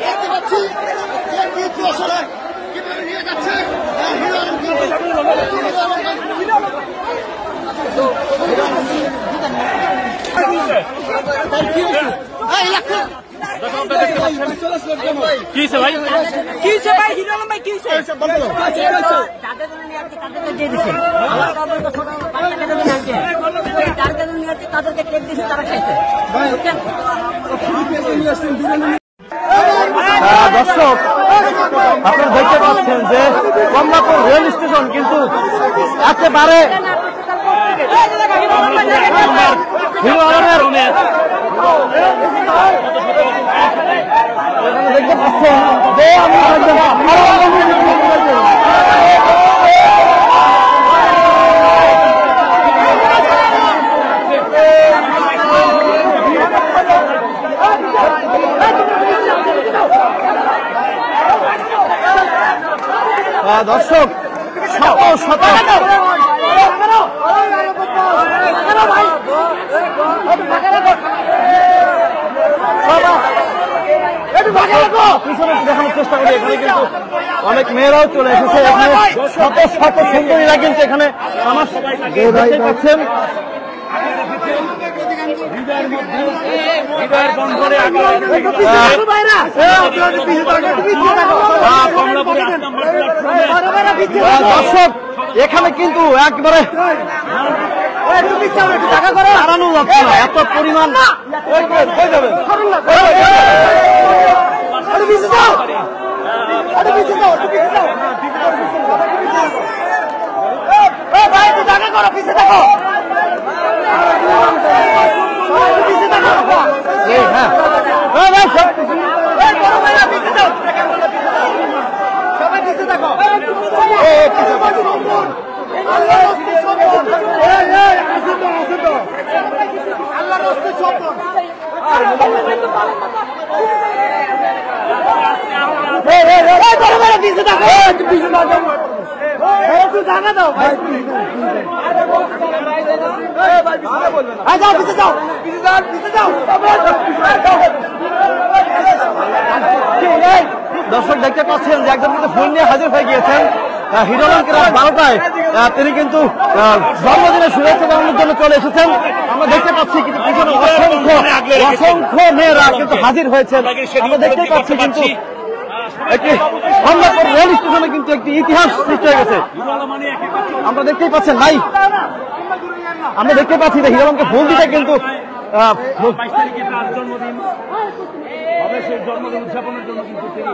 দেখতে পাচ্ছি যে কিন্তু আসলে কিভাবে নিয়ে যাচ্ছে হিরো আলম কিসে ভাই কিসে ভাই হিরো আলম ভাই কিসে দর্শক আপনারা দেখতে পাচ্ছেন যে কমলাপুর রেল স্টেশন কিন্তু একেবারে হিরো আলমের দেখতে পাচ্ছেন যে দর্শক শত শত দেখানোর চেষ্টা করি এখানে কিন্তু অনেক মেয়েরাও চলে এসেছে এখানে শত শত সুন্দরীরা কিন্তু এখানে আমার পাচ্ছেন দর্শক এখানে কিন্তু একবারে হারানো যাচ্ছে না এত পরিমাণ দর্শক দেখতে পাচ্ছেন যে একদম কিন্তু ফোন নিয়ে হাজির হয়ে গিয়েছেন হিরো আলমকে রাত 12টায় তিনি কিন্তু জন্মদিনের শুভেচ্ছা জানানোর জন্য চলে এসেছেন। আমরা দেখতে পাচ্ছি কিন্তু পিছনে অসংখ্য মেয়েরা কিন্তু হাজির হয়েছেন। আমরা দেখতে পাচ্ছি কিন্তু একটি কমলাপুর রেল স্টেশনে কিন্তু একটি ইতিহাস সৃষ্টি হয়ে গেছে। আমরা দেখতেই পাচ্ছেন ভাই, আমরা দেখতে পাচ্ছি যে হিরো আলমকে ফোন দিতে কিন্তু 22 তারিখে তার জন্মদিন হবে, সেই জন্মদিন উদযাপনের জন্য কিন্তু তিনি